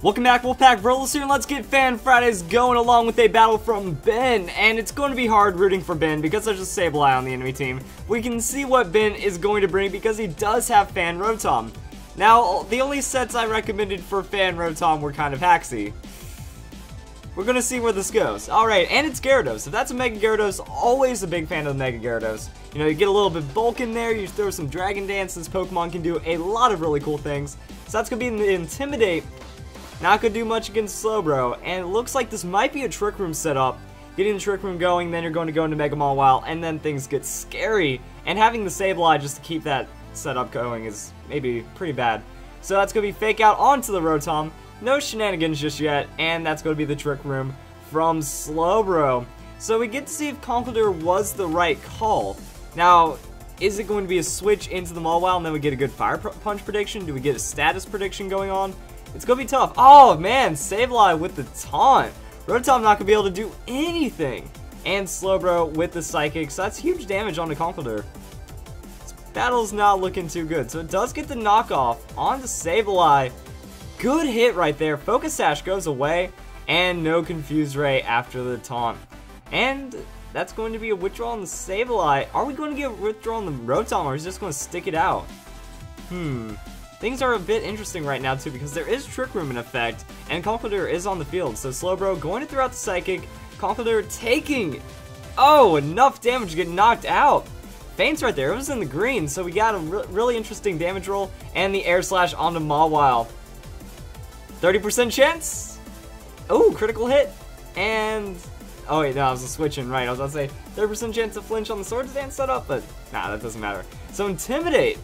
Welcome back, Wolfpack Brawlers here, and let's get Fan Fridays going along with a battle from Ben. And it's going to be hard rooting for Ben because there's a Sableye on the enemy team. We can see what Ben is going to bring because he does have Fan Rotom. Now, the only sets I recommended for Fan Rotom were kind of Haxy. We're going to see where this goes. Alright, and it's Gyarados. If that's a Mega Gyarados, always a big fan of the Mega Gyarados. You know, you get a little bit bulk in there, you throw some Dragon Dance, this Pokemon can do a lot of really cool things. So that's going to be the Intimidate. Not gonna do much against Slowbro, and it looks like this might be a Trick Room setup. Getting the Trick Room going, then you're going to go into Mega Mawile, and then things get scary. And having the Sableye just to keep that setup going is maybe pretty bad. So that's gonna be Fake Out onto the Rotom. No shenanigans just yet, and that's gonna be the Trick Room from Slowbro. So we get to see if Conkeldurr was the right call. Now, is it going to be a switch into the Mawile, and then we get a good Fire Punch prediction? Do we get a status prediction going on? It's going to be tough. Oh, man, Sableye with the taunt. Rotom not going to be able to do anything. And Slowbro with the Psychic, so that's huge damage on the Conkeldurr. This battle's not looking too good. So it does get the knockoff onto Sableye. Good hit right there. Focus Sash goes away, and no Confuse Ray after the taunt. And that's going to be a withdrawal on the Sableye. Are we going to get a withdrawal on the Rotom, or is he just going to stick it out? Things are a bit interesting right now too because there is Trick Room in effect and Conkeldurr is on the field. So Slowbro going to throw out the Psychic, Conkeldurr taking, enough damage to get knocked out. Faints right there, it was in the green, so we got a really interesting damage roll and the Air Slash onto Mawile. 30% chance, critical hit, and, oh wait, no, I was switching, right, I was about to say 30% chance to flinch on the Swords Dance setup, but nah, that doesn't matter. So Intimidate.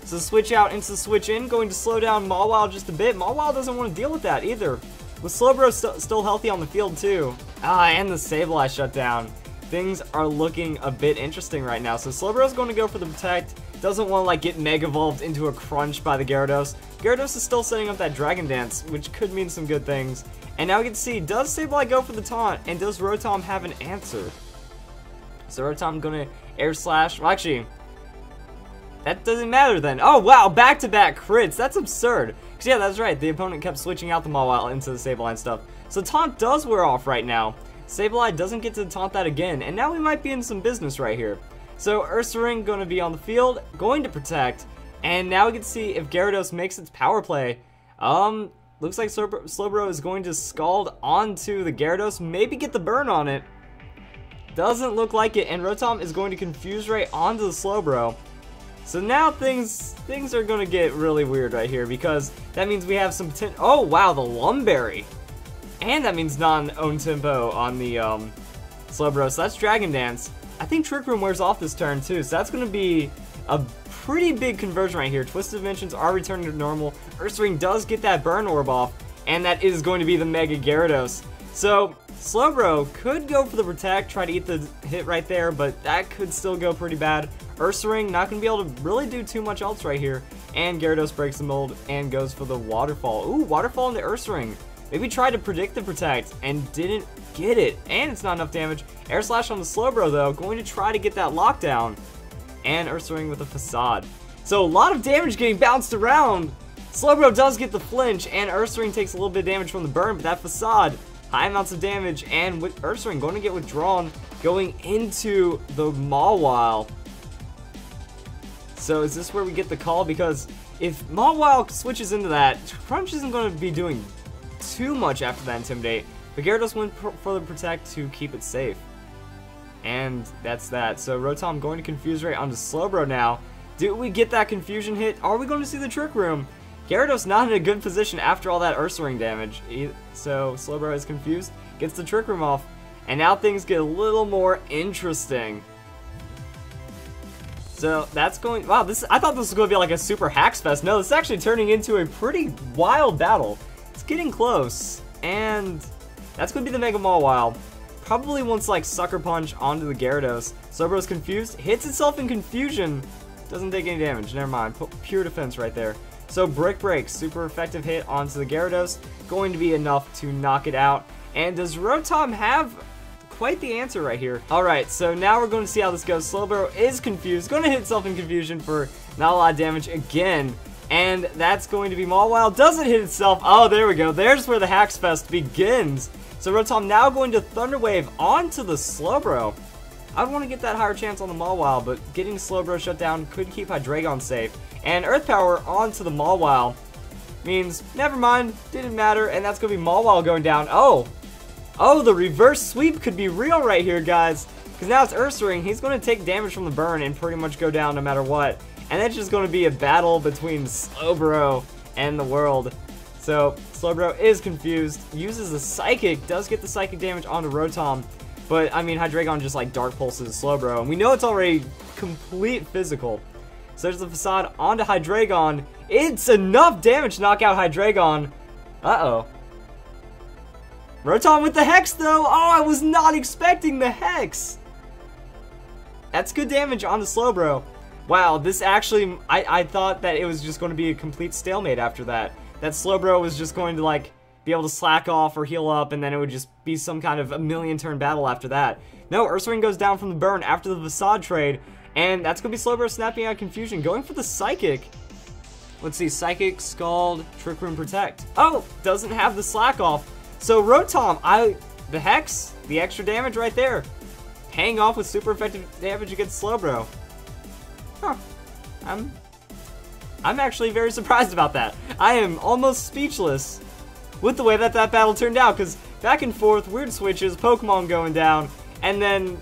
So switch out into switch in, going to slow down Mawile just a bit. Mawile doesn't want to deal with that either. With Slowbro still healthy on the field too. And the Sableye shut down. Things are looking a bit interesting right now. So Slowbro's going to go for the Protect. Doesn't want to like get Mega Evolved into a crunch by the Gyarados. Gyarados is still setting up that Dragon Dance, which could mean some good things. And now we can see, does Sableye go for the taunt? And does Rotom have an answer? So Rotom going to Air Slash. Well, actually, that doesn't matter then. Oh wow, back-to-back crits. That's absurd. Because yeah, that's right. The opponent kept switching out the Mawile into the Sableye and stuff. So taunt does wear off right now. Sableye doesn't get to taunt that again. And now we might be in some business right here. So Ursaring going to be on the field, going to Protect. And now we can see if Gyarados makes its power play. Looks like Slowbro is going to Scald onto the Gyarados. Maybe get the burn on it. Doesn't look like it. And Rotom is going to Confuse Ray onto the Slowbro. So now things are going to get really weird right here because that means we have some oh wow, the Lumberry. And that means non-own tempo on the Slowbro, so that's Dragon Dance. I think Trick Room wears off this turn too, so that's going to be a pretty big conversion right here. Twisted Dimensions are returning to normal. Ursaring does get that Burn Orb off, and that is going to be the Mega Gyarados. So Slowbro could go for the Protect, try to eat the hit right there, but that could still go pretty bad. Ursaring not going to be able to really do too much else right here. And Gyarados breaks the mold and goes for the Waterfall. Ooh, Waterfall into Ursaring. Maybe tried to predict the Protect and didn't get it. And it's not enough damage. Air Slash on the Slowbro though, going to try to get that lockdown. And Ursaring with a Facade. So a lot of damage getting bounced around. Slowbro does get the flinch and Ursaring takes a little bit of damage from the burn, but that Facade, high amounts of damage, and with Ursaring going to get withdrawn going into the Mawile. So is this where we get the call? Because if Mawile switches into that, Crunch isn't going to be doing too much after that Intimidate. But Gyarados went for the Protect to keep it safe. And that's that. So Rotom going to Confuse Ray onto Slowbro now. Do we get that confusion hit? Are we going to see the Trick Room? Gyarados not in a good position after all that Ursaring damage. So Slowbro is confused, gets the Trick Room off. And now things get a little more interesting. So that's going, wow, I thought this was going to be like a super hacks fest. No, this is actually turning into a pretty wild battle. It's getting close, and that's going to be the Mega Mawile. Probably wants like Sucker Punch onto the Gyarados. Slowbro's confused, hits itself in confusion, doesn't take any damage, never mind, pure defense right there. So Brick Break, super effective hit onto the Gyarados, going to be enough to knock it out. And does Rotom have quite the answer right here? Alright, so now we're going to see how this goes. Slowbro is confused, going to hit itself in confusion for not a lot of damage again. And that's going to be Mawile. Doesn't hit itself. Oh, there we go. There's where the Hax Fest begins. So Rotom now going to Thunder Wave onto the Slowbro. I would want to get that higher chance on the Mawile, but getting Slowbro shut down could keep Hydreigon safe. And Earth Power onto the Mawile means, never mind, didn't matter, and that's going to be Mawile going down. Oh, the reverse sweep could be real right here, guys. Because now it's Ursaring. He's going to take damage from the burn and pretty much go down no matter what. And that's just going to be a battle between Slowbro and the world. So, Slowbro is confused, uses the Psychic, does get the Psychic damage onto Rotom. But, I mean, Hydreigon just, like, Dark Pulses Slowbro. And we know it's already complete physical. So there's the Facade onto Hydreigon. It's enough damage to knock out Hydreigon. Uh-oh. Rotom with the Hex, though. Oh, I was not expecting the Hex. That's good damage on the Slowbro. Wow, this actually, I thought that it was just going to be a complete stalemate after that. That Slowbro was just going to, like, be able to slack off or heal up, and then it would just be some kind of a million-turn battle after that. No, Ursaring goes down from the burn after the Facade trade, and that's going to be Slowbro snapping out Confusion, going for the Psychic. Let's see, Psychic, Scald, Trick Room, Protect. Oh, doesn't have the slack off. So Rotom, the Hex, the extra damage right there, paying off with super effective damage against Slowbro. Huh. I'm actually very surprised about that. I am almost speechless with the way that battle turned out, because back and forth, weird switches, Pokemon going down, and then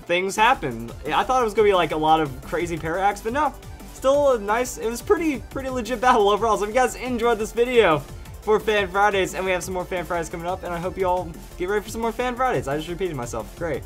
things happen. I thought it was going to be like a lot of crazy Parallax, but no. Still a nice, it was pretty legit battle overall. So if you guys enjoyed this video for Fan Fridays, and we have some more Fan Fridays coming up, and I hope you all get ready for some more Fan Fridays. I just repeated myself. Great.